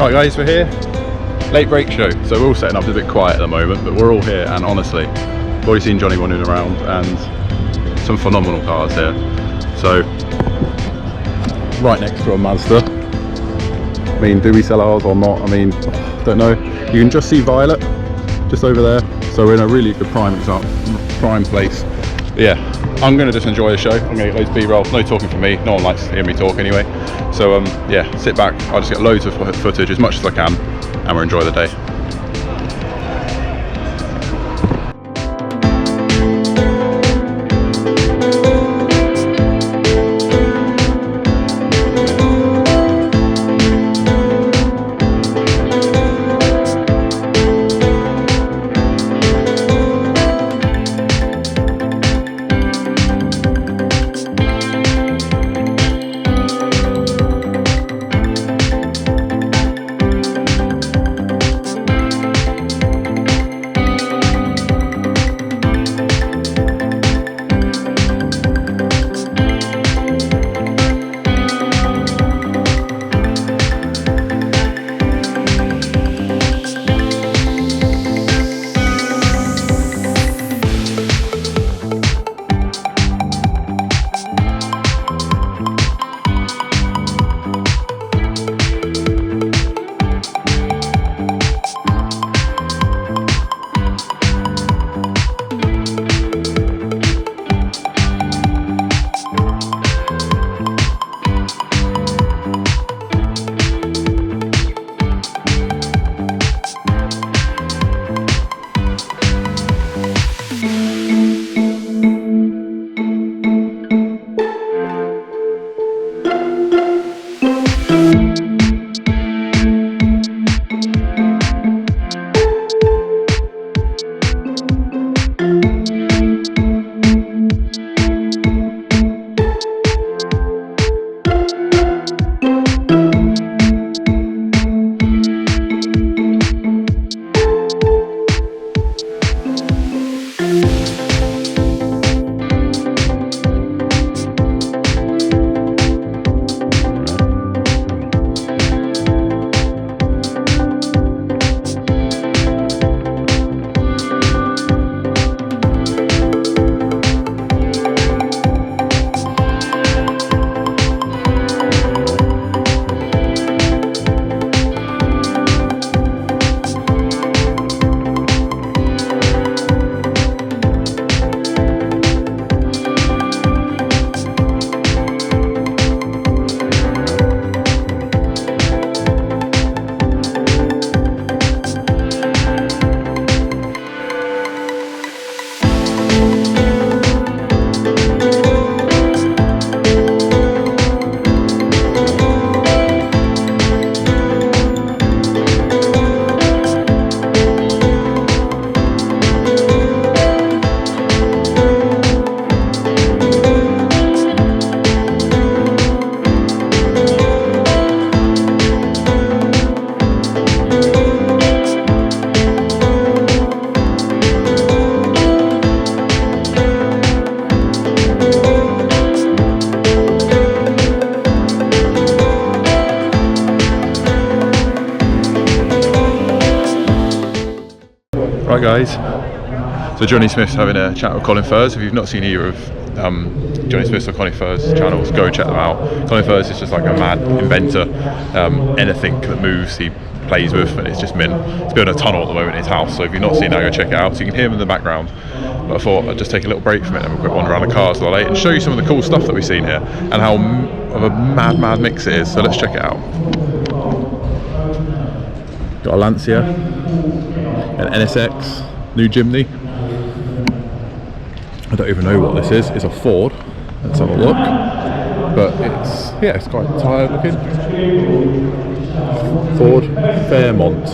Right guys, we're here. Late break show. So we're all setting up. It's a bit quiet at the moment, but we're all here, and honestly, we've already seen Johnny wandering around and some phenomenal cars here. So, right next to a Mazda. I mean, do we sell ours or not? I mean, don't know. You can just see Violet just over there. So we're in a really good prime place. But yeah, I'm going to just enjoy the show. I'm going to get loads of B-roll. No talking from me. No one likes to hear me talk anyway. So yeah, sit back. I'll just get loads of footage as much as I can, and we'll enjoy the day. Right guys, so Johnny Smith's having a chat with Colin Furze. If you've not seen either of Johnny Smith's or Colin Furze channels, go and check them out. Colin Furze is just like a mad inventor. Anything that moves he plays with, and it's just mint. He's building a tunnel at the moment in his house, so if you've not seen that, go check it out. So you can hear him in the background. But I thought I'd just take a little break from it and have a quick wander around the cars a little late and show you some of the cool stuff that we've seen here and how of a mad mix it is. So let's check it out. Got a Lancia, an NSX, new Jimny. I don't even know what this is. It's a Ford. Let's have a look. But it's quite tired looking. Ford Fairmont.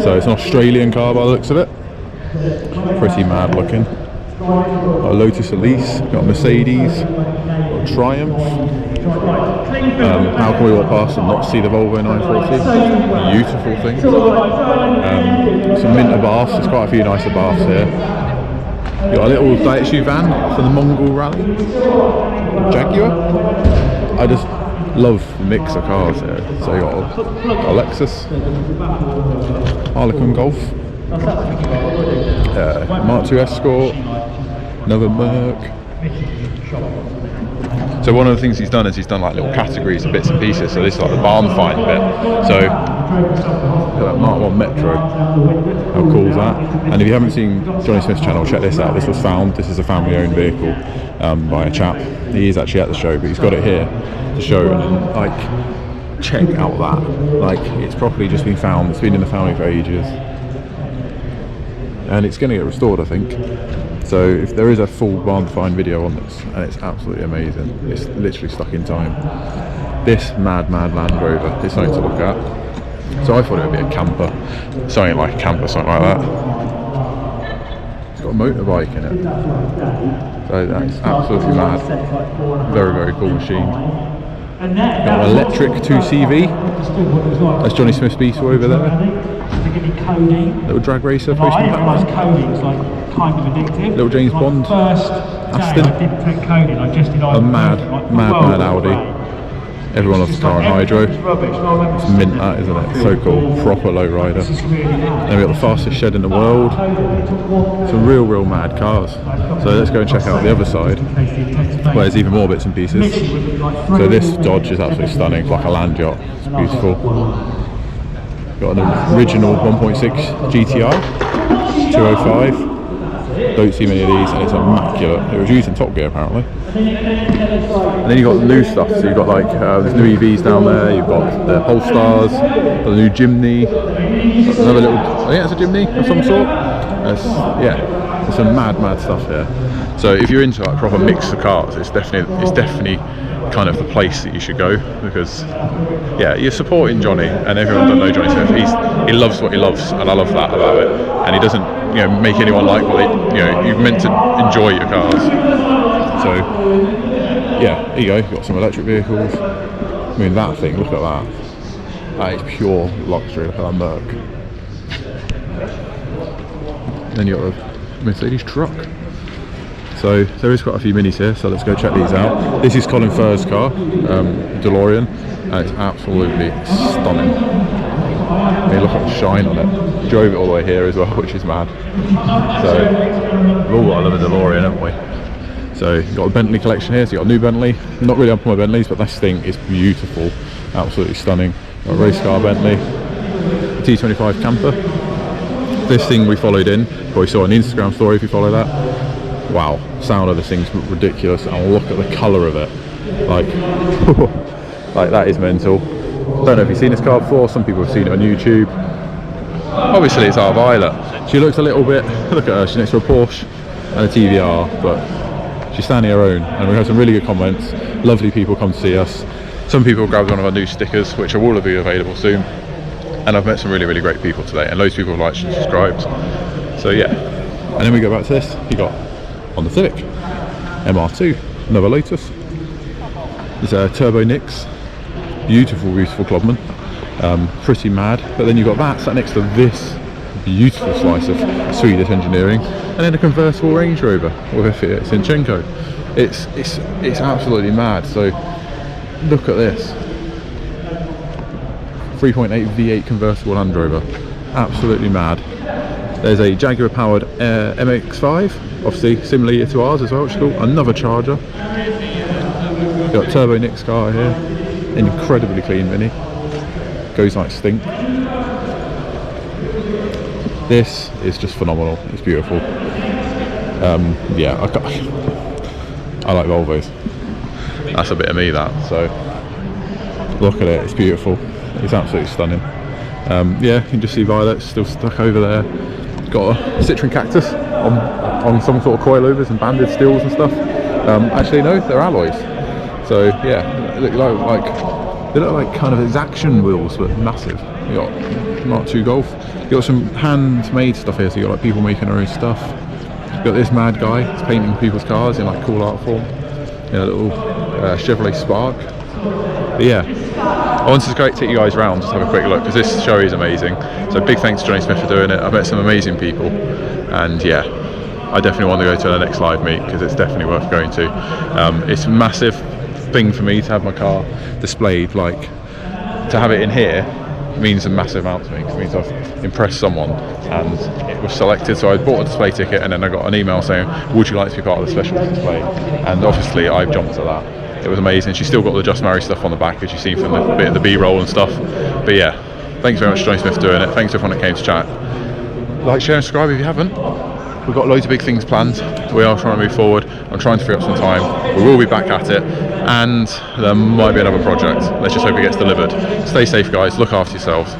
So it's an Australian car by the looks of it. Pretty mad looking. Got a Lotus Elise, got a Mercedes, got a Triumph. How can we walk past and not see the Volvo 940? Beautiful thing. Some Minter baths, there's quite a few nicer baths here. Got a little Daihatsu van for the Mongol Rally. Jaguar. I just love the mix of cars here. So you got a Lexus, Harlequin Golf, Mark II Escort, another Merc. So one of the things he's done is he's done like little categories and bits and pieces. So this is like the barn find bit. So that Mark 1 Metro, how cool is that? And if you haven't seen Johnny Smith's channel, check this out. This was found. This is a family-owned vehicle by a chap. He is actually at the show, but he's got it here to show. And like, check out that. Like, it's properly just been found. It's been in the family for ages, and it's going to get restored, I think. So if there is a full barn find video on this, and it's absolutely amazing. It's literally stuck in time. This mad Land Rover is something to look at. So I thought it would be a camper, something like a camper, something like that. It's got a motorbike in it. So that's absolutely mad. Very, very cool machine. Got an electric 2CV. That's Johnny Smith's Beetle over there. Little drag racer posting back. Kind of addictive. Little James Bond Aston. A mad Audi. Everyone loves the car on hydro. It's mint, that, isn't it? It's so cool. Proper low rider. Then we got the fastest shed in the world. Some real mad cars. So let's go and check out the other side, where there's even more bits and pieces. So this Dodge is absolutely stunning. It's like a land yacht. It's beautiful. Got an original 1.6 GTI 205. Don't see many of these, and it's immaculate. It was used in Top Gear apparently. And then you've got the new stuff. So you've got like there's new EVs down there. You've got the Polestars, the new Jimny, another little. I think that's a Jimny of some sort. Yeah, there's some mad stuff here. So if you're into like proper mix of cars, it's definitely kind of the place that you should go, because yeah, you're supporting Johnny, and everyone doesn't know Johnny Smith. He loves what he loves, and I love that about it. And he doesn't, make anyone like what they, you're meant to enjoy your cars. So yeah, here you go. You've got some electric vehicles. I mean, that thing, look at that. That is pure luxury. Look at that Merc. Then you've got a Mercedes truck. So there is quite a few minis here, so let's go check these out. This is Colin Firth's car, DeLorean, and it's absolutely stunning. I mean, look at the shine on it. He drove it all the way here as well, which is mad. So we've all got a little DeLorean, haven't we? So you've got a Bentley collection here, so you've got a new Bentley. Not really up on my Bentleys, but this thing is beautiful, absolutely stunning. Got a race car Bentley, a T25 camper. This thing we followed in, probably saw an Instagram story if you follow that. Wow, sound of this thing's ridiculous, and look at the colour of it. Like, like that is mental. Don't know if you've seen this car before. Some people have seen it on YouTube. Obviously it's our Violet. She looks a little bit, look at her, she's next to a Porsche and a TVR, but she's standing her own, and we've had some really good comments. Lovely people come to see us. Some people grabbed one of our new stickers, which will all be available soon. And I've met some really great people today, and loads of people have liked and subscribed. So yeah. And then we go back to this. You got Honda Civic, MR2, another Lotus. There's a Turbo Nix, beautiful Clubman, pretty mad. But then you've got that sat next to this beautiful slice of Swedish engineering, and then a convertible Range Rover with a Fiat Sinchenko. It's absolutely mad. So look at this, 3.8 V8 convertible Land Rover, absolutely mad. There's a Jaguar powered MX-5, obviously similar to ours as well, which is cool. Another Charger. You've got Turbo Nix car here, incredibly clean Mini, goes like stink. This is just phenomenal, it's beautiful. Yeah, I like Volvos. That's a bit of me, that. So look at it, it's beautiful, it's absolutely stunning. Yeah, you can just see Violet still stuck over there. Got a Citroen Cactus on some sort of coilovers and banded steels and stuff. Actually no, they're alloys. So yeah, they look like kind of exaction wheels, but massive. You got Mark II Golf. You got some handmade stuff here, so you got like people making their own stuff. You got this mad guy, he's painting people's cars in like cool art form. A little Chevrolet Spark. But yeah, I wanted to take you guys around, just have a quick look, because this show is amazing. So big thanks to Johnny Smith for doing it. I've met some amazing people, and yeah, I definitely want to go to the next live meet, because it's definitely worth going to. It's massive, thing for me to have my car displayed. Like, to have it in here means a massive amount to me, because it means I've impressed someone and it was selected. So I bought a display ticket, and then I got an email saying, would you like to be part of the special display? And obviously I jumped at that. It was amazing. She's still got the Just Marry stuff on the back, as you've seen from the bit of the B-roll and stuff. But yeah, thanks very much to Johnny Smith for doing it. Thanks to everyone that came to chat. Like, share and subscribe if you haven't. We've got loads of big things planned. We are trying to move forward. I'm trying to free up some time. We will be back at it, and there might be another project. Let's just hope it gets delivered. Stay safe, guys. Look after yourselves.